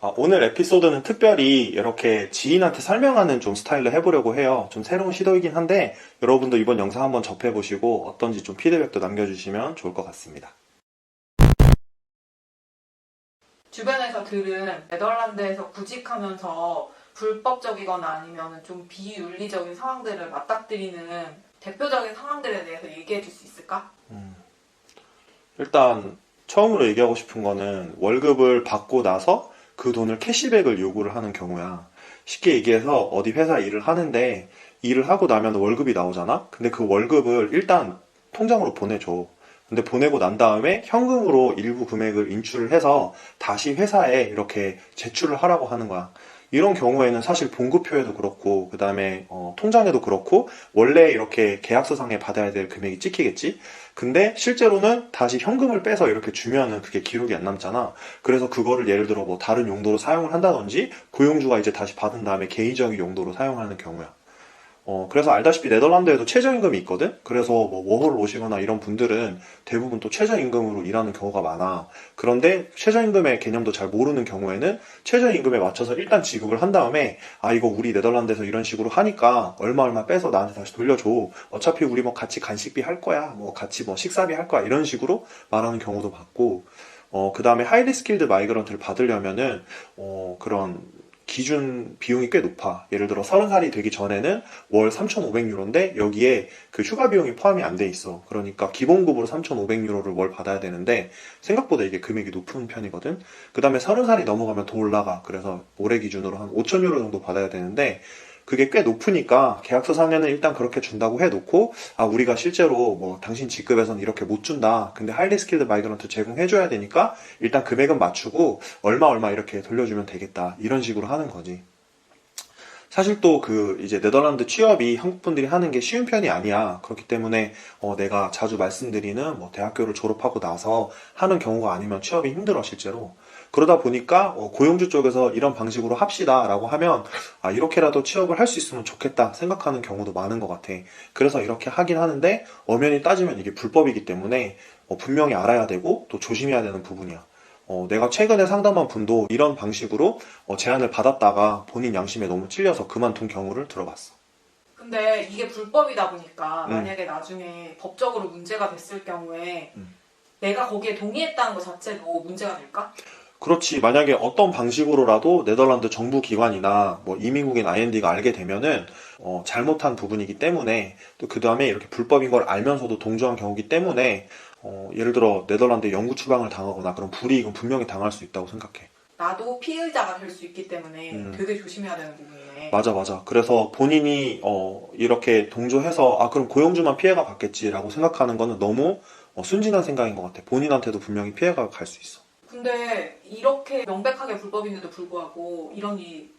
오늘 에피소드는 특별히 이렇게 지인한테 설명하는 좀 스타일로 해보려고 해요. 좀 새로운 시도이긴 한데 여러분도 이번 영상 한번 접해보시고 어떤지 좀 피드백도 남겨주시면 좋을 것 같습니다. 주변에서 들은 네덜란드에서 구직하면서 불법적이거나 아니면 좀 비윤리적인 상황들을 맞닥뜨리는 대표적인 상황들에 대해서 얘기해 줄 수 있을까? 일단 처음으로 얘기하고 싶은 거는 월급을 받고 나서 그 돈을 캐시백을 요구를 하는 경우야. 쉽게 얘기해서 어디 회사 일을 하는데 일을 하고 나면 월급이 나오잖아? 근데 그 월급을 일단 통장으로 보내줘. 근데 보내고 난 다음에 현금으로 일부 금액을 인출을 해서 다시 회사에 이렇게 제출을 하라고 하는 거야. 이런 경우에는 사실 봉급표에도 그렇고, 그 다음에 통장에도 그렇고, 원래 이렇게 계약서상에 받아야 될 금액이 찍히겠지? 근데 실제로는 다시 현금을 빼서 이렇게 주면은 그게 기록이 안 남잖아. 그래서 그거를 예를 들어 뭐 다른 용도로 사용을 한다든지, 고용주가 이제 다시 받은 다음에 개인적인 용도로 사용하는 경우야. 그래서 알다시피 네덜란드에도 최저임금이 있거든? 그래서 뭐 워홀 오시거나 이런 분들은 대부분 또 최저임금으로 일하는 경우가 많아. 그런데 최저임금의 개념도 잘 모르는 경우에는 최저임금에 맞춰서 일단 지급을 한 다음에 이거 우리 네덜란드에서 이런 식으로 하니까 얼마 빼서 나한테 다시 돌려줘. 어차피 우리 뭐 같이 간식비 할 거야. 뭐 같이 뭐 식사비 할 거야. 이런 식으로 말하는 경우도 봤고, 그 다음에 하이리 스킬드 마이그런트를 받으려면은, 그런 기준 비용이 꽤 높아. 예를 들어 30살이 되기 전에는 월 3,500유로인데 여기에 그 휴가 비용이 포함이 안 돼 있어. 그러니까 기본급으로 3,500유로를 월 받아야 되는데 생각보다 이게 금액이 높은 편이거든. 그 다음에 30살이 넘어가면 더 올라가. 그래서 올해 기준으로 한 5,000유로 정도 받아야 되는데 그게 꽤 높으니까 계약서상에는 일단 그렇게 준다고 해놓고 우리가 실제로 뭐 당신 직급에서는 이렇게 못 준다. 근데 하이리 스킬드 마이그런트 제공해줘야 되니까 일단 금액은 맞추고 얼마 이렇게 돌려주면 되겠다. 이런 식으로 하는 거지. 사실 또 이제 네덜란드 취업이 한국 분들이 하는 게 쉬운 편이 아니야. 그렇기 때문에 내가 자주 말씀드리는 뭐 대학교를 졸업하고 나서 하는 경우가 아니면 취업이 힘들어 실제로. 그러다 보니까 고용주 쪽에서 이런 방식으로 합시다라고 하면 이렇게라도 취업을 할 수 있으면 좋겠다 생각하는 경우도 많은 것 같아. 그래서 이렇게 하긴 하는데 엄연히 따지면 이게 불법이기 때문에 분명히 알아야 되고 또 조심해야 되는 부분이야. 내가 최근에 상담한 분도 이런 방식으로 제안을 받았다가 본인 양심에 너무 찔려서 그만둔 경우를 들어봤어. 근데 이게 불법이다 보니까 음, 만약에 나중에 법적으로 문제가 됐을 경우에 음. 내가 거기에 동의했다는 것 자체도 문제가 될까? 그렇지. 만약에 어떤 방식으로라도 네덜란드 정부 기관이나 뭐 이민국인 IND가 알게 되면은 잘못한 부분이기 때문에 또 그 다음에 이렇게 불법인 걸 알면서도 동조한 경우이기 때문에 예를 들어 네덜란드에 영구 추방을 당하거나 그런 불이익은 분명히 당할 수 있다고 생각해. 나도 피의자가 될 수 있기 때문에 음. 되게 조심해야 되는 부분이네. 맞아. 그래서 본인이 이렇게 동조해서 그럼 고용주만 피해가 받겠지라고 생각하는 거는 너무 순진한 생각인 것 같아. 본인한테도 분명히 피해가 갈 수 있어. 근데 이렇게 명백하게 불법인데도 불구하고 이런 일이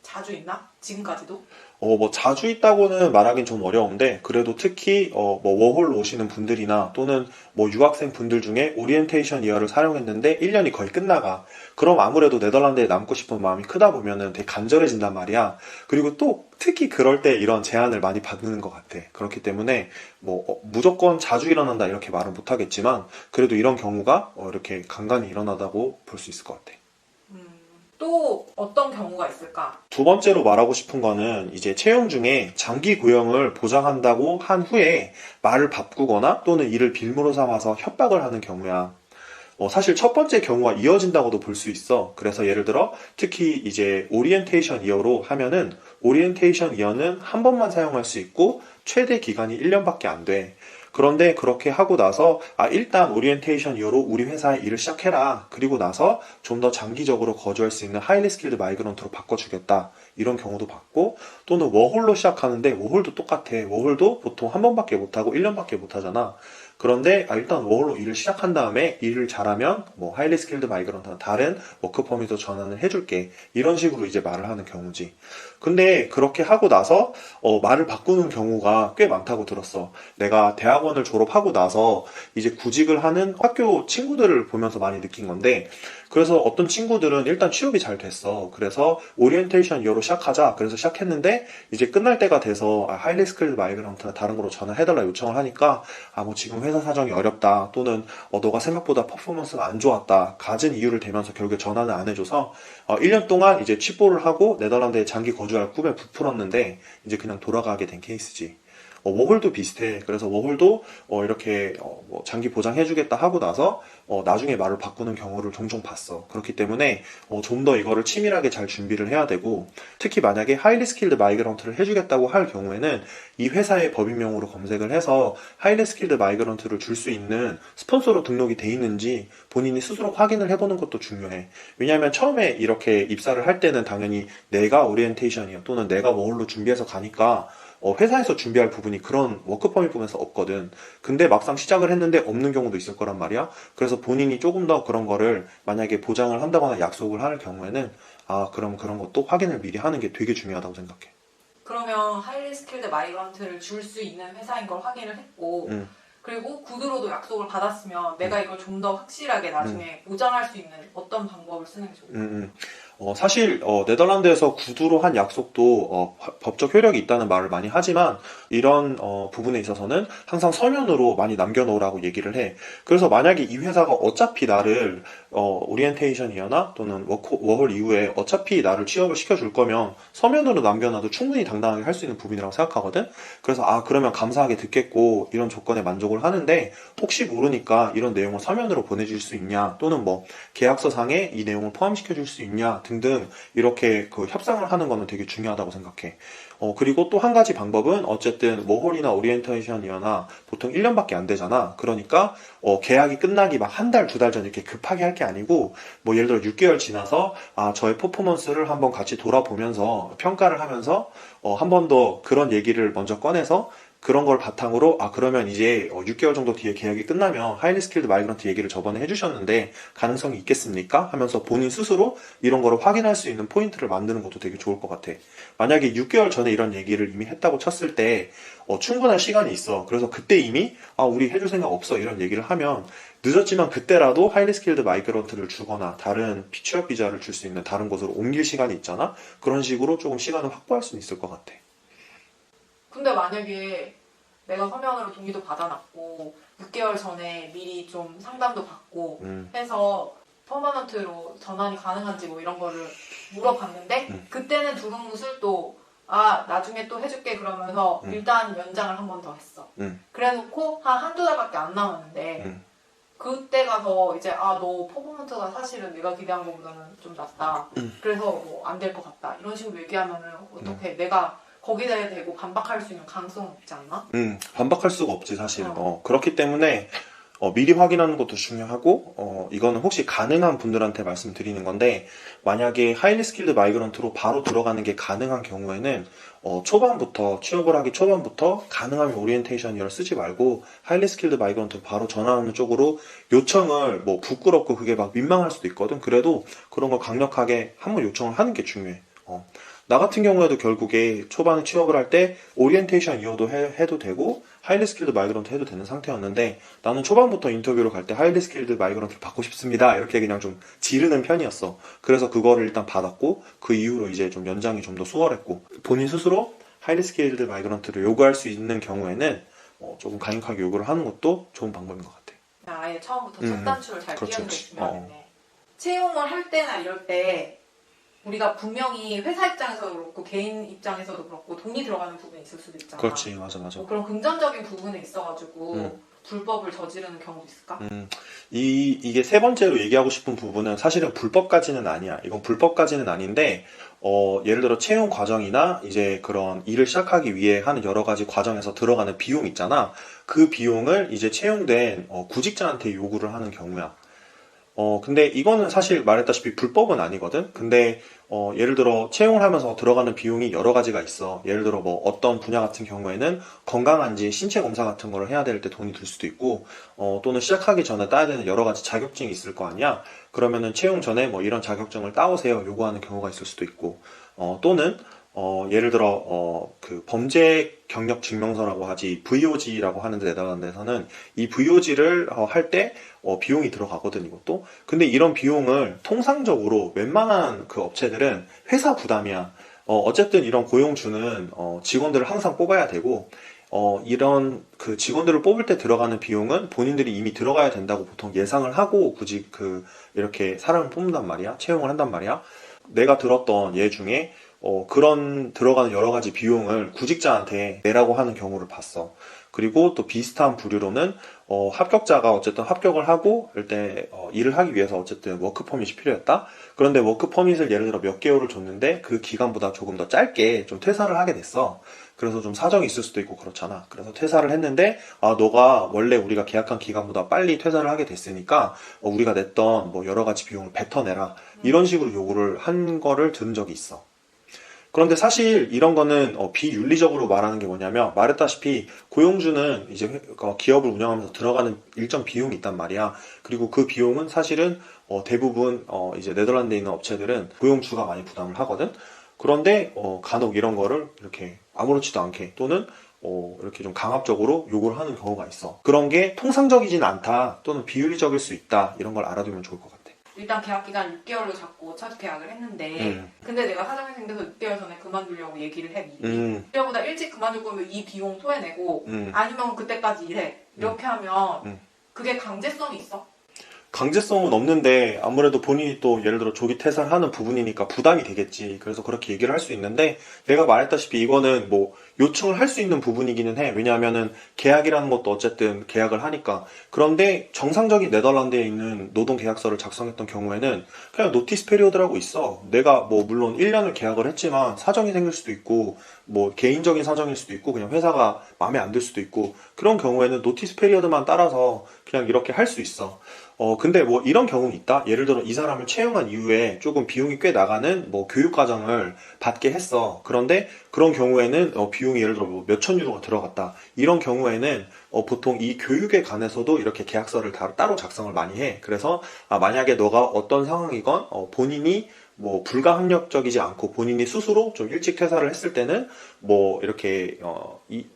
자주 있나? 지금까지도? 뭐 자주 있다고는 말하긴 좀 어려운데 그래도 특히 뭐 워홀 오시는 분들이나 또는 뭐 유학생 분들 중에 오리엔테이션 이어를 사용했는데 1년이 거의 끝나가. 그럼 아무래도 네덜란드에 남고 싶은 마음이 크다 보면은 되게 간절해진단 말이야. 그리고 또 특히 그럴 때 이런 제안을 많이 받는 것 같아. 그렇기 때문에 뭐 무조건 자주 일어난다 이렇게 말은 못하겠지만 그래도 이런 경우가 이렇게 간간히 일어나다고 볼 수 있을 것 같아. 음, 또 어떤 경우가 있을까? 두 번째로 말하고 싶은 거는 이제 채용 중에 장기 고용을 보장한다고 한 후에 말을 바꾸거나 또는 이를 빌미로 삼아서 협박을 하는 경우야. 사실 첫 번째 경우가 이어진다고도 볼 수 있어. 그래서 예를 들어 특히 이제 오리엔테이션 이어로 하면은 오리엔테이션 이어는 한 번만 사용할 수 있고 최대 기간이 1년밖에 안 돼. 그런데 그렇게 하고 나서 일단 오리엔테이션 이어로 우리 회사에 일을 시작해라. 그리고 나서 좀 더 장기적으로 거주할 수 있는 하이리 스킬드 마이그런트로 바꿔주겠다. 이런 경우도 봤고 또는 워홀로 시작하는데 워홀도 똑같아. 워홀도 보통 한 번밖에 못하고 1년밖에 못하잖아. 그런데 일단 워홀로 일을 시작한 다음에 일을 잘하면 뭐 하이리 스킬드 마이그런트나 다른 워크 퍼밋으로 전환을 해줄게. 이런 식으로 이제 말을 하는 경우지. 근데 그렇게 하고 나서 말을 바꾸는 경우가 꽤 많다고 들었어. 내가 대학원을 졸업하고 나서 이제 구직을 하는 학교 친구들을 보면서 많이 느낀 건데 그래서 어떤 친구들은 일단 취업이 잘 됐어. 그래서 오리엔테이션 이어로 시작하자. 그래서 시작했는데 이제 끝날 때가 돼서 하이리 스킬드 마이그런트나 다른 거로 전환해달라 요청을 하니까 뭐 지금 회사 사정이 어렵다. 또는 너가 생각보다 퍼포먼스가 안 좋았다. 갖은 이유를 대면서 결국에 전환을 안 해줘서 1년 동안 이제 취보를 하고 네덜란드에 장기 거주할 꿈에 부풀었는데 이제 그냥 돌아가게 된 케이스지. 워홀도 비슷해. 그래서 워홀도 이렇게 뭐 장기 보장해주겠다 하고 나서 나중에 말을 바꾸는 경우를 종종 봤어. 그렇기 때문에 좀 더 이거를 치밀하게 잘 준비를 해야 되고, 특히 만약에 하이리 스킬드 마이그런트를 해주겠다고 할 경우에는 이 회사의 법인명으로 검색을 해서 하이리 스킬드 마이그런트를 줄 수 있는 스폰서로 등록이 돼 있는지 본인이 스스로 확인을 해보는 것도 중요해. 왜냐하면 처음에 이렇게 입사를 할 때는 당연히 내가 오리엔테이션이야 또는 내가 워홀로 준비해서 가니까 회사에서 준비할 부분이 그런 워크퍼밋 부분에서 없거든. 근데 막상 시작을 했는데 없는 경우도 있을 거란 말이야. 그래서 본인이 조금 더 그런 거를 만약에 보장을 한다거나 약속을 할 경우에는 그럼 그런 것도 확인을 미리 하는 게 되게 중요하다고 생각해. 그러면 하이리 스킬드 마이그런트를 줄 수 있는 회사인 걸 확인을 했고 그리고 구두로도 약속을 받았으면 내가 이걸 좀 더 확실하게 나중에 보장할 수 있는 어떤 방법을 쓰는 게 좋을까? 사실 네덜란드에서 구두로 한 약속도 법적 효력이 있다는 말을 많이 하지만 이런 부분에 있어서는 항상 서면으로 많이 남겨놓으라고 얘기를 해. 그래서 만약에 이 회사가 어차피 나를 오리엔테이션이거나 또는 워홀 이후에 어차피 나를 취업을 시켜줄 거면 서면으로 남겨놔도 충분히 당당하게 할 수 있는 부분이라고 생각하거든. 그래서 그러면 감사하게 듣겠고 이런 조건에 만족을 하는데 혹시 모르니까 이런 내용을 서면으로 보내줄 수 있냐 또는 뭐 계약서상에 이 내용을 포함시켜줄 수 있냐 등등 이렇게 그 협상을 하는 거는 되게 중요하다고 생각해. 그리고 또 한 가지 방법은 어쨌든 워홀이나 오리엔테이션이나 보통 1년밖에 안 되잖아. 그러니까 계약이 끝나기 막 한 달, 두 달 전 이렇게 급하게 할 게 아니고 뭐 예를 들어 6개월 지나서 저의 퍼포먼스를 한번 같이 돌아보면서 평가를 하면서 한 번 더 그런 얘기를 먼저 꺼내서 그런 걸 바탕으로 그러면 이제 6개월 정도 뒤에 계약이 끝나면 하이리 스킬드 마이그런트 얘기를 저번에 해주셨는데 가능성이 있겠습니까? 하면서 본인 스스로 이런 거를 확인할 수 있는 포인트를 만드는 것도 되게 좋을 것 같아. 만약에 6개월 전에 이런 얘기를 이미 했다고 쳤을 때 충분한 시간이 있어. 그래서 그때 이미 우리 해줄 생각 없어 이런 얘기를 하면 늦었지만 그때라도 하이리 스킬드 마이그런트를 주거나 다른 취업 비자를 줄 수 있는 다른 곳으로 옮길 시간이 있잖아. 그런 식으로 조금 시간을 확보할 수 있을 것 같아. 근데 만약에 내가 서면으로 동의도 받아놨고 6개월 전에 미리 좀 상담도 받고 해서 퍼머넌트로 전환이 가능한지 뭐 이런 거를 물어봤는데 그때는 두루뭉술 나중에 또 해줄게 그러면서 일단 연장을 한 번 더 했어. 그래놓고 한두 달밖에 안 남았는데 그때 가서 이제 너 퍼포먼스가 사실은 내가 기대한 것보다는 좀 낮다. 그래서 뭐 안 될 것 같다. 이런 식으로 얘기하면은 어떻게 내가 거기에 대고 반박할 수 있는 가능성은 없지 않나? 반박할 수가 없지, 사실. 그렇기 때문에, 미리 확인하는 것도 중요하고, 이거는 혹시 가능한 분들한테 말씀드리는 건데, 만약에 하이리 스킬드 마이그런트로 바로 들어가는 게 가능한 경우에는, 초반부터, 취업을 하기 초반부터, 가능하면 오리엔테이션 이어를 쓰지 말고, 하이리 스킬드 마이그런트로 바로 전환하는 쪽으로 요청을, 뭐, 부끄럽고 그게 막 민망할 수도 있거든. 그래도 그런 걸 강력하게 한번 요청을 하는 게 중요해. 나 같은 경우에도 결국에 초반에 취업을 할 때 오리엔테이션 이어도 해도 되고 하이리 스킬드 마이그런트 해도 되는 상태였는데 나는 초반부터 인터뷰로 갈 때 하이리 스킬드 마이그런트를 받고 싶습니다 이렇게 그냥 좀 지르는 편이었어. 그래서 그거를 일단 받았고 그 이후로 이제 좀 연장이 좀 더 수월했고 본인 스스로 하이리 스킬드 마이그런트를 요구할 수 있는 경우에는 조금 강력하게 요구를 하는 것도 좋은 방법인 것 같아. 아예 처음부터 첫 단추를 잘 그렇지, 끼우는 게 그렇지. 중요하겠네. 채용을 할 때나 이럴 때 우리가 분명히 회사 입장에서도 그렇고 개인 입장에서도 그렇고 돈이 들어가는 부분이 있을 수도 있잖아. 그렇지, 맞아. 그런 금전적인 부분에 있어가지고 불법을 저지르는 경우도 있을까? 이게 세 번째로 얘기하고 싶은 부분은 사실은 불법까지는 아니야. 이건 불법까지는 아닌데, 예를 들어 채용 과정이나 이제 그런 일을 시작하기 위해 하는 여러 가지 과정에서 들어가는 비용 있잖아. 그 비용을 이제 채용된 구직자한테 요구를 하는 경우야. 근데 이거는 사실 말했다시피 불법은 아니거든? 근데, 예를 들어 채용을 하면서 들어가는 비용이 여러 가지가 있어. 예를 들어 뭐 어떤 분야 같은 경우에는 건강한지 신체 검사 같은 거를 해야 될 때 돈이 들 수도 있고, 또는 시작하기 전에 따야 되는 여러 가지 자격증이 있을 거 아니야? 그러면은 채용 전에 뭐 이런 자격증을 따오세요 요구하는 경우가 있을 수도 있고, 또는 예를 들어 그 범죄 경력 증명서라고 하지 VOG라고 하는데 네덜란드에서는 이 VOG를 할 때 비용이 들어가거든 이것도. 근데 이런 비용을 통상적으로 웬만한 그 업체들은 회사 부담이야. 어쨌든 이런 고용주는 직원들을 항상 뽑아야 되고 이런 그 직원들을 뽑을 때 들어가는 비용은 본인들이 이미 들어가야 된다고 보통 예상을 하고 굳이 이렇게 사람을 뽑는단 말이야. 채용을 한단 말이야. 내가 들었던 예 중에 그런 들어가는 여러 가지 비용을 구직자한테 내라고 하는 경우를 봤어. 그리고 또 비슷한 부류로는 합격자가 어쨌든 합격을 하고 일단 일을 하기 위해서 어쨌든 워크 퍼밋이 필요했다. 그런데 워크 퍼밋을 예를 들어 몇 개월을 줬는데 그 기간보다 조금 더 짧게 좀 퇴사를 하게 됐어. 그래서 좀 사정이 있을 수도 있고 그렇잖아. 그래서 퇴사를 했는데 너가 원래 우리가 계약한 기간보다 빨리 퇴사를 하게 됐으니까 우리가 냈던 뭐 여러 가지 비용을 뱉어내라. 이런 식으로 요구를 한 거를 들은 적이 있어. 그런데 사실 이런 거는 비윤리적으로 말하는 게 뭐냐면 말했다시피 고용주는 이제 기업을 운영하면서 들어가는 일정 비용이 있단 말이야. 그리고 그 비용은 사실은 대부분 이제 네덜란드에 있는 업체들은 고용주가 많이 부담을 하거든. 그런데 간혹 이런 거를 이렇게 아무렇지도 않게 또는 이렇게 좀 강압적으로 요구를 하는 경우가 있어. 그런 게 통상적이진 않다 또는 비윤리적일 수 있다 이런 걸 알아두면 좋을 것 같아. 일단 계약 기간 6개월로 잡고 첫 계약을 했는데 근데 내가 사정이 생겨서 6개월 전에 그만두려고 얘기를 해 미리. 6개월보다 일찍 그만둘 거면 이 비용 토해내고 아니면 그때까지 일해. 이렇게 하면 그게 강제성이 있어? 강제성은 없는데 아무래도 본인이 또 예를 들어 조기 퇴사를 하는 부분이니까 부담이 되겠지. 그래서 그렇게 얘기를 할 수 있는데 내가 말했다시피 이거는 뭐 요청을 할 수 있는 부분이기는 해. 왜냐하면은 계약이라는 것도 어쨌든 계약을 하니까. 그런데 정상적인 네덜란드에 있는 노동계약서를 작성했던 경우에는 그냥 노티스 페리오드라고 있어. 내가 뭐 물론 1년을 계약을 했지만 사정이 생길 수도 있고 뭐 개인적인 사정일 수도 있고 그냥 회사가 마음에 안 들 수도 있고 그런 경우에는 노티스 페리오드만 따라서 그냥 이렇게 할 수 있어. 근데 뭐 이런 경우는 있다? 예를 들어 이 사람을 채용한 이후에 조금 비용이 꽤 나가는 뭐 교육과정을 받게 했어. 그런데 그런 경우에는 비용이 예를 들어 뭐 몇천 유로가 들어갔다. 이런 경우에는 보통 이 교육에 관해서도 이렇게 계약서를 따로 작성을 많이 해. 그래서 만약에 너가 어떤 상황이건 본인이 뭐 불가항력적이지 않고 본인이 스스로 좀 일찍 퇴사를 했을 때는 뭐 이렇게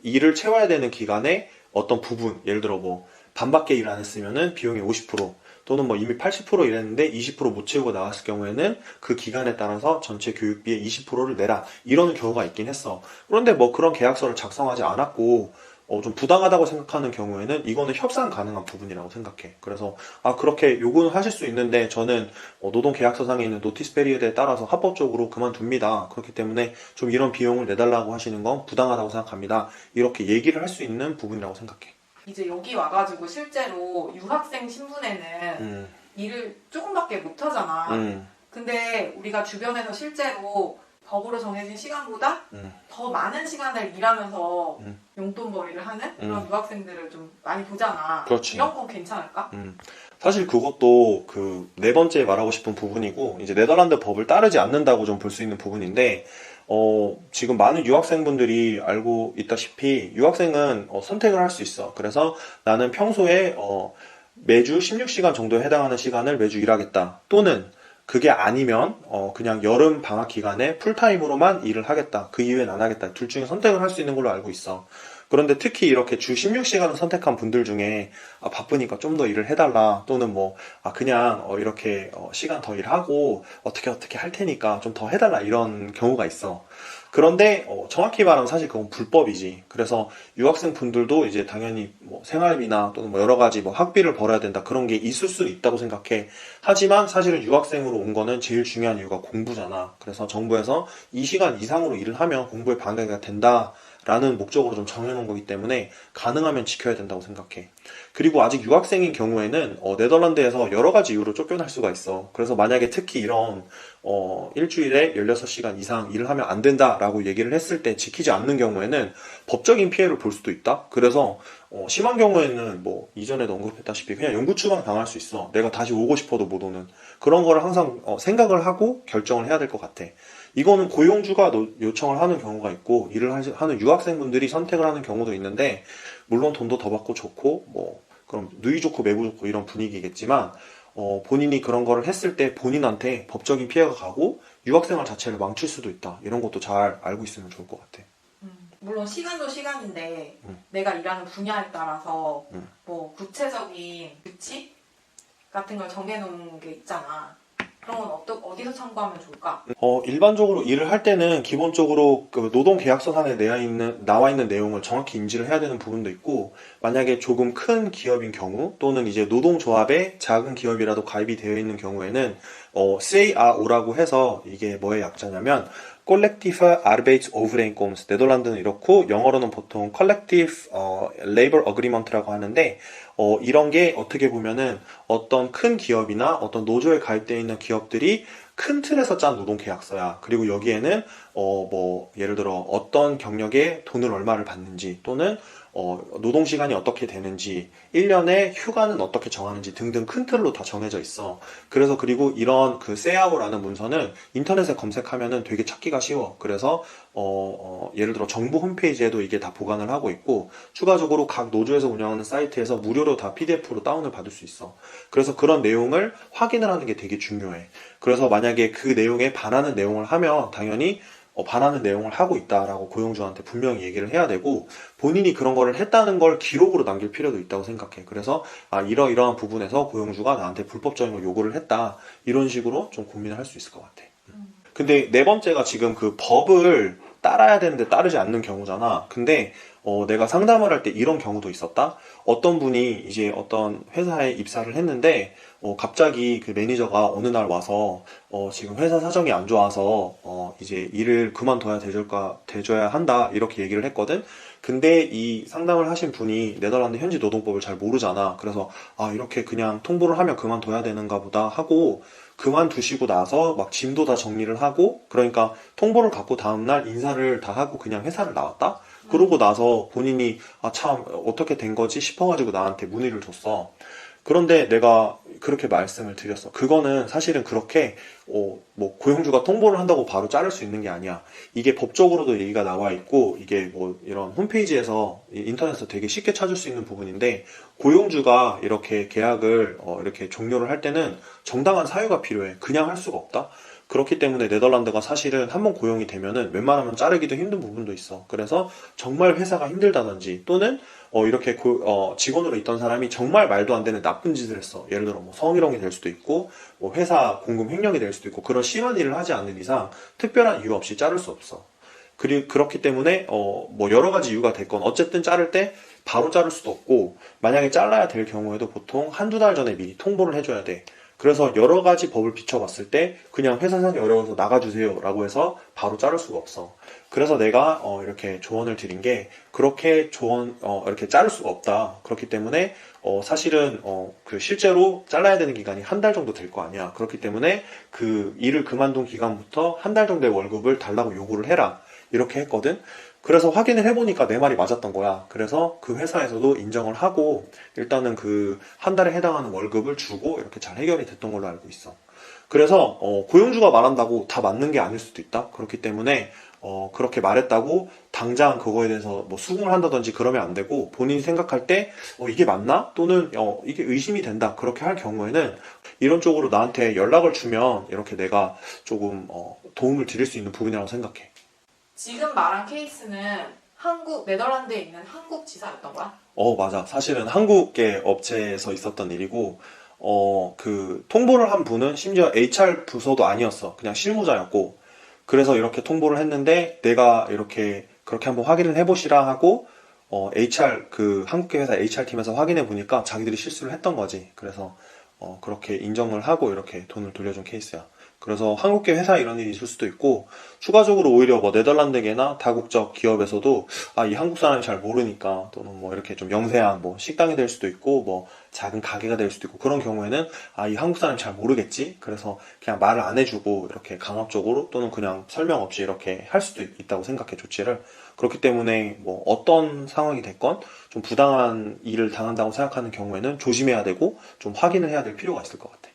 일을 채워야 되는 기간에 어떤 부분 예를 들어 뭐 반밖에 일 안 했으면은 비용의 50% 또는 뭐 이미 80% 일했는데 20%못 채우고 나왔을 경우에는 그 기간에 따라서 전체 교육비의 20%를 내라 이런 경우가 있긴 했어. 그런데 뭐 그런 계약서를 작성하지 않았고 좀 부당하다고 생각하는 경우에는 이거는 협상 가능한 부분이라고 생각해. 그래서 그렇게 요구는 하실 수 있는데 저는 노동계약서상에 있는 노티스 페리드에 따라서 합법적으로 그만둡니다. 그렇기 때문에 좀 이런 비용을 내달라고 하시는 건 부당하다고 생각합니다. 이렇게 얘기를 할 수 있는 부분이라고 생각해. 이제 여기 와가지고 실제로 유학생 신분에는 일을 조금밖에 못 하잖아. 근데 우리가 주변에서 실제로 법으로 정해진 시간보다 더 많은 시간을 일하면서 용돈벌이를 하는 그런 유학생들을 좀 많이 보잖아. 그렇지. 이런 건 괜찮을까? 사실 그것도 그 네 번째 말하고 싶은 부분이고 이제 네덜란드 법을 따르지 않는다고 좀 볼 수 있는 부분인데 지금 많은 유학생분들이 알고 있다시피 유학생은 선택을 할 수 있어. 그래서 나는 평소에 매주 16시간 정도에 해당하는 시간을 매주 일하겠다. 또는 그게 아니면 그냥 여름 방학 기간에 풀타임으로만 일을 하겠다. 그 이후엔 안 하겠다. 둘 중에 선택을 할 수 있는 걸로 알고 있어. 그런데 특히 이렇게 주 16시간을 선택한 분들 중에 바쁘니까 좀 더 일을 해달라 또는 뭐 그냥 이렇게 시간 더 일하고 어떻게 할 테니까 좀 더 해달라 이런 경우가 있어. 그런데 정확히 말하면 사실 그건 불법이지. 그래서 유학생 분들도 이제 당연히 뭐 생활비나 또는 뭐 여러 가지 뭐 학비를 벌어야 된다 그런 게 있을 수 있다고 생각해. 하지만 사실은 유학생으로 온 거는 제일 중요한 이유가 공부잖아. 그래서 정부에서 이 시간 이상으로 일을 하면 공부에 방해가 된다. 라는 목적으로 좀 정해놓은 거기 때문에 가능하면 지켜야 된다고 생각해. 그리고 아직 유학생인 경우에는 네덜란드에서 여러 가지 이유로 쫓겨날 수가 있어. 그래서 만약에 특히 이런 일주일에 16시간 이상 일을 하면 안 된다라고 얘기를 했을 때 지키지 않는 경우에는 법적인 피해를 볼 수도 있다. 그래서 심한 경우에는 뭐 이전에도 언급했다시피 그냥 영구 추방 당할 수 있어. 내가 다시 오고 싶어도 못 오는 그런 거를 항상 생각을 하고 결정을 해야 될 것 같아. 이거는 고용주가 요청을 하는 경우가 있고 일을 하는 유학생분들이 선택을 하는 경우도 있는데 물론 돈도 더 받고 좋고 뭐 그럼 누이 좋고 매부 좋고 이런 분위기겠지만 본인이 그런 거를 했을 때 본인한테 법적인 피해가 가고 유학생활 자체를 망칠 수도 있다. 이런 것도 잘 알고 있으면 좋을 것 같아. 물론 시간도 시간인데 음. 내가 일하는 분야에 따라서 음. 뭐 구체적인 규칙 같은 걸 정해놓은 게 있잖아. 그런 건 어디서 참고하면 좋을까? 일반적으로 일을 할 때는 기본적으로 그 노동계약서 상에 나와 있는 내용을 정확히 인지를 해야 되는 부분도 있고, 만약에 조금 큰 기업인 경우, 또는 이제 노동조합에 작은 기업이라도 가입이 되어 있는 경우에는, CAO라고 해서 이게 뭐의 약자냐면, Collective Arbeidsovereenkomst. 네덜란드는 이렇고, 영어로는 보통 Collective Labor Agreement라고 하는데, 이런 게 어떻게 보면은 어떤 큰 기업이나 어떤 노조에 가입되어 있는 기업들이 큰 틀에서 짠 노동계약서야. 그리고 여기에는 뭐 예를 들어 어떤 경력에 돈을 얼마를 받는지, 또는 노동시간이 어떻게 되는지, 1년에 휴가는 어떻게 정하는지 등등 큰 틀로 다 정해져 있어. 그래서 그리고 이런 그 세아오라는 문서는 인터넷에 검색하면은 되게 찾기가 쉬워. 그래서 예를 들어 정부 홈페이지에도 이게 다 보관을 하고 있고, 추가적으로 각 노조에서 운영하는 사이트에서 무료로 다 PDF로 다운을 받을 수 있어. 그래서 그런 내용을 확인을 하는 게 되게 중요해. 그래서 만약에 그 내용에 반하는 내용을 하면 당연히 반하는 내용을 하고 있다라고 고용주한테 분명히 얘기를 해야 되고, 본인이 그런 거를 했다는 걸 기록으로 남길 필요도 있다고 생각해. 그래서 이러이러한 부분에서 고용주가 나한테 불법적인 걸 요구를 했다, 이런 식으로 좀 고민을 할 수 있을 것 같아. 근데 네 번째가 지금 그 법을 따라야 되는데 따르지 않는 경우잖아. 근데 내가 상담을 할 때 이런 경우도 있었다. 어떤 분이 이제 어떤 회사에 입사를 했는데 갑자기 그 매니저가 어느 날 와서 지금 회사 사정이 안 좋아서 이제 일을 그만둬야 되줘야 한다, 이렇게 얘기를 했거든. 근데 이 상담을 하신 분이 네덜란드 현지 노동법을 잘 모르잖아. 그래서 이렇게 그냥 통보를 하면 그만둬야 되는가 보다 하고, 그만두시고 나서 막 짐도 다 정리를 하고, 그러니까 통보를 받고 다음날 인사를 다 하고 그냥 회사를 나왔다? 그러고 나서 본인이 참 어떻게 된 거지 싶어가지고 나한테 문의를 줬어. 그런데 내가 그렇게 말씀을 드렸어. 그거는 사실은 그렇게 뭐 고용주가 통보를 한다고 바로 자를 수 있는 게 아니야. 이게 법적으로도 얘기가 나와 있고, 이게 뭐 이런 홈페이지에서 인터넷에서 되게 쉽게 찾을 수 있는 부분인데, 고용주가 이렇게 계약을 이렇게 종료를 할 때는 정당한 사유가 필요해. 그냥 할 수가 없다. 그렇기 때문에 네덜란드가 사실은 한번 고용이 되면은 웬만하면 자르기도 힘든 부분도 있어. 그래서 정말 회사가 힘들다든지, 또는 이렇게 직원으로 있던 사람이 정말 말도 안 되는 나쁜 짓을 했어. 예를 들어 뭐 성희롱이 될 수도 있고, 뭐 회사 공금 횡령이 될 수도 있고, 그런 심한 일을 하지 않는 이상 특별한 이유 없이 자를 수 없어. 그렇기 때문에 뭐 여러 가지 이유가 됐건 어쨌든 자를 때 바로 자를 수도 없고, 만약에 잘라야 될 경우에도 보통 한두 달 전에 미리 통보를 해줘야 돼. 그래서 여러 가지 법을 비춰봤을 때 그냥 회사 사정이 어려워서 나가주세요 라고 해서 바로 자를 수가 없어. 그래서 내가 이렇게 조언을 드린 게, 그렇게 이렇게 자를 수가 없다. 그렇기 때문에 사실은 그 실제로 잘라야 되는 기간이 한 달 정도 될 거 아니야. 그렇기 때문에 그 일을 그만둔 기간부터 한 달 정도의 월급을 달라고 요구를 해라, 이렇게 했거든. 그래서 확인을 해보니까 내 말이 맞았던 거야. 그래서 그 회사에서도 인정을 하고 일단은 그 한 달에 해당하는 월급을 주고 이렇게 잘 해결이 됐던 걸로 알고 있어. 그래서 고용주가 말한다고 다 맞는 게 아닐 수도 있다. 그렇기 때문에 그렇게 말했다고 당장 그거에 대해서 뭐 수긍을 한다든지 그러면 안 되고, 본인이 생각할 때 이게 맞나? 또는 이게 의심이 된다, 그렇게 할 경우에는 이런 쪽으로 나한테 연락을 주면 이렇게 내가 조금 도움을 드릴 수 있는 부분이라고 생각해. 지금 말한 케이스는 네덜란드에 있는 한국 지사였던 거야? 맞아. 사실은 한국계 업체에서 있었던 일이고, 그 통보를 한 분은 심지어 HR 부서도 아니었어. 그냥 실무자였고, 그래서 이렇게 통보를 했는데 내가 이렇게 그렇게 한번 확인을 해보시라 하고, 그 한국계 회사 HR팀에서 확인해 보니까 자기들이 실수를 했던 거지. 그래서 그렇게 인정을 하고 이렇게 돈을 돌려준 케이스야. 그래서 한국계 회사에 이런 일이 있을 수도 있고, 추가적으로 오히려 뭐 네덜란드계나 다국적 기업에서도 이 한국 사람이 잘 모르니까, 또는 뭐 이렇게 좀 영세한 뭐 식당이 될 수도 있고, 뭐 작은 가게가 될 수도 있고, 그런 경우에는 이 한국 사람이 잘 모르겠지, 그래서 그냥 말을 안 해주고 이렇게 강압적으로, 또는 그냥 설명 없이 이렇게 할 수도 있다고 생각해, 조치를. 그렇기 때문에 뭐 어떤 상황이 됐건 좀 부당한 일을 당한다고 생각하는 경우에는 조심해야 되고 좀 확인을 해야 될 필요가 있을 것 같아.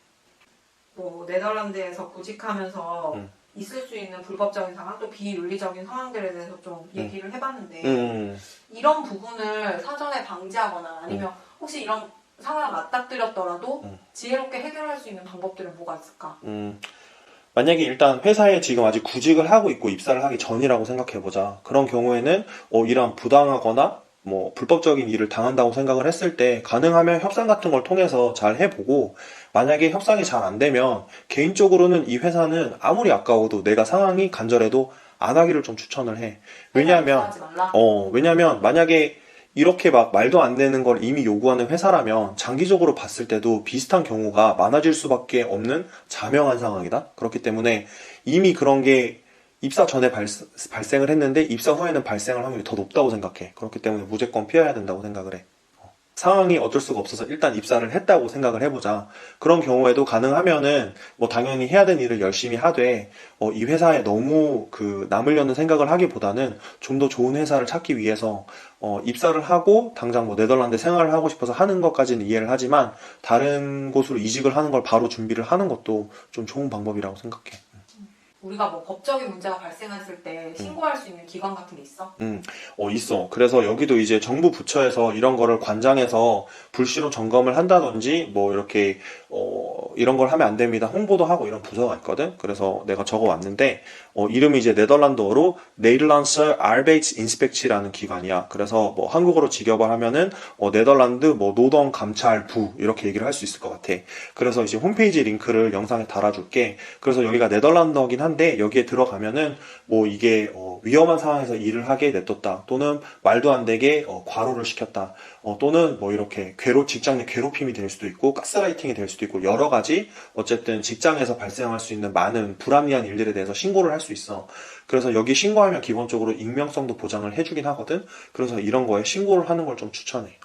뭐 네덜란드에서 구직하면서 음. 있을 수 있는 불법적인 상황, 또 비윤리적인 상황들에 대해서 좀 얘기를 해봤는데, 이런 부분을 사전에 방지하거나 아니면 혹시 이런 상황을 맞닥뜨렸더라도 지혜롭게 해결할 수 있는 방법들은 뭐가 있을까? 만약에 일단 회사에 지금 아직 구직을 하고 있고 입사를 하기 전이라고 생각해보자. 그런 경우에는 이런 부당하거나 뭐 불법적인 일을 당한다고 생각을 했을 때 가능하면 협상 같은 걸 통해서 잘 해보고, 만약에 협상이 잘 안 되면 개인적으로는 이 회사는 아무리 아까워도 내가 상황이 간절해도 안 하기를 좀 추천을 해. 왜냐하면 하지 말라. 왜냐면 만약에 이렇게 막 말도 안 되는 걸 이미 요구하는 회사라면 장기적으로 봤을 때도 비슷한 경우가 많아질 수밖에 없는 자명한 상황이다. 그렇기 때문에 이미 그런 게 입사 전에 발생을 했는데 입사 후에는 발생할 확률이 더 높다고 생각해. 그렇기 때문에 무조건 피해야 된다고 생각을 해. 상황이 어쩔 수가 없어서 일단 입사를 했다고 생각을 해보자. 그런 경우에도 가능하면은 뭐 당연히 해야 되는 일을 열심히 하되 이 회사에 너무 남으려는 생각을 하기보다는 좀 더 좋은 회사를 찾기 위해서 입사를 하고 당장 뭐 네덜란드 생활을 하고 싶어서 하는 것까지는 이해를 하지만 다른 곳으로 이직을 하는 걸 바로 준비를 하는 것도 좀 좋은 방법이라고 생각해. 우리가 뭐 법적인 문제가 발생했을 때 신고할 수 있는 기관 같은 게 있어? 있어. 그래서 여기도 이제 정부 부처에서 이런 거를 관장해서 불시로 점검을 한다든지, 뭐 이렇게, 이런 걸 하면 안 됩니다. 홍보도 하고 이런 부서가 있거든? 그래서 내가 적어 왔는데, 이름이 이제 네덜란드어로 네덜란드 아르베이츠 인스펙치라는 기관이야. 그래서 뭐 한국어로 직역을 하면은, 네덜란드 뭐 노동 감찰부, 이렇게 얘기를 할 수 있을 것 같아. 그래서 이제 홈페이지 링크를 영상에 달아줄게. 그래서 여기가 네덜란드어긴 한데, 여기에 들어가면은, 뭐 이게, 위험한 상황에서 일을 하게 냅뒀다. 또는 말도 안 되게 과로를 시켰다. 또는 뭐 이렇게 직장 내 괴롭힘이 될 수도 있고 가스라이팅이 될 수도 있고 여러 가지 어쨌든 직장에서 발생할 수 있는 많은 불합리한 일들에 대해서 신고를 할 수 있어. 그래서 여기 신고하면 기본적으로 익명성도 보장을 해주긴 하거든. 그래서 이런 거에 신고를 하는 걸 좀 추천해.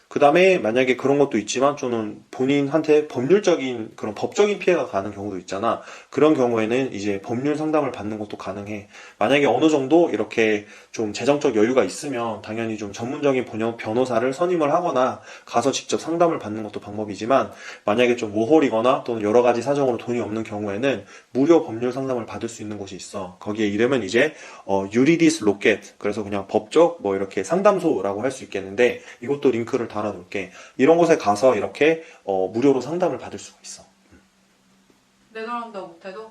그 다음에 만약에 그런 것도 있지만 저는 본인한테 법률적인 그런 법적인 피해가 가는 경우도 있잖아. 그런 경우에는 이제 법률 상담을 받는 것도 가능해. 만약에 어느 정도 이렇게 좀 재정적 여유가 있으면 당연히 좀 전문적인 변호사를 선임을 하거나 가서 직접 상담을 받는 것도 방법이지만, 만약에 좀 모홀이거나 또는 여러 가지 사정으로 돈이 없는 경우에는 무료 법률 상담을 받을 수 있는 곳이 있어. 거기에 이름은 이제 유리디스 로켓, 그래서 그냥 법적 뭐 이렇게 상담소라고 할 수 있겠는데, 이것도 링크를 달아놓을게. 이런 곳에 가서 이렇게 무료로 상담을 받을 수가 있어. 네덜란드어 못해도?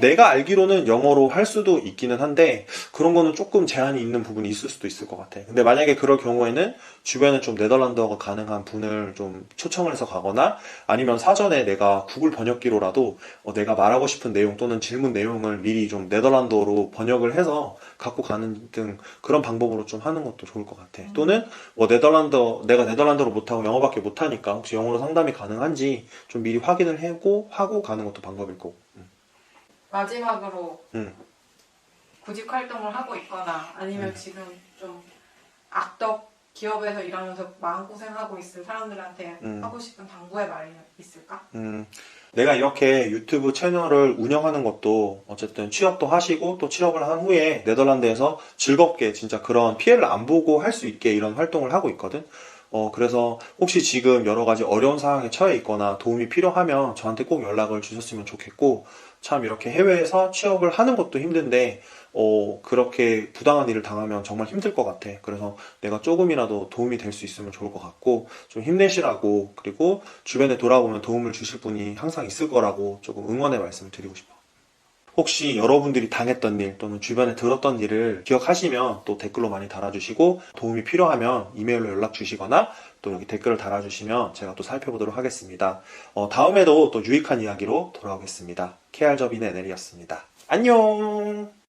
내가 알기로는 영어로 할 수도 있기는 한데, 그런 거는 조금 제한이 있는 부분이 있을 수도 있을 것 같아. 근데 만약에 그럴 경우에는 주변에 좀 네덜란드어가 가능한 분을 좀 초청을 해서 가거나, 아니면 사전에 내가 구글 번역기로라도 내가 말하고 싶은 내용 또는 질문 내용을 미리 좀 네덜란드어로 번역을 해서 갖고 가는 등 그런 방법으로 좀 하는 것도 좋을 것 같아. 또는 뭐 내가 네덜란드어로 못하고 영어밖에 못하니까 혹시 영어로 상담이 가능한지 좀 미리 확인을 하고 가는 것도 방법일 거고. 마지막으로 음. 구직 활동을 하고 있거나 아니면 지금 좀 악덕 기업에서 일하면서 마음고생하고 있을 사람들한테 하고 싶은 당부의 말이 있을까? 내가 이렇게 유튜브 채널을 운영하는 것도 어쨌든 취업도 하시고 또 취업을 한 후에 네덜란드에서 즐겁게 진짜 그런 피해를 안 보고 할 수 있게 이런 활동을 하고 있거든. 그래서 혹시 지금 여러 가지 어려운 상황에 처해 있거나 도움이 필요하면 저한테 꼭 연락을 주셨으면 좋겠고, 참 이렇게 해외에서 취업을 하는 것도 힘든데 그렇게 부당한 일을 당하면 정말 힘들 것 같아. 그래서 내가 조금이라도 도움이 될 수 있으면 좋을 것 같고, 좀 힘내시라고, 그리고 주변에 돌아보면 도움을 주실 분이 항상 있을 거라고 조금 응원의 말씀을 드리고 싶어. 혹시 여러분들이 당했던 일 또는 주변에 들었던 일을 기억하시면 또 댓글로 많이 달아주시고, 도움이 필요하면 이메일로 연락 주시거나 또 여기 댓글을 달아주시면 제가 또 살펴보도록 하겠습니다. 다음에도 또 유익한 이야기로 돌아오겠습니다. KR접인의 네리였습니다. 안녕!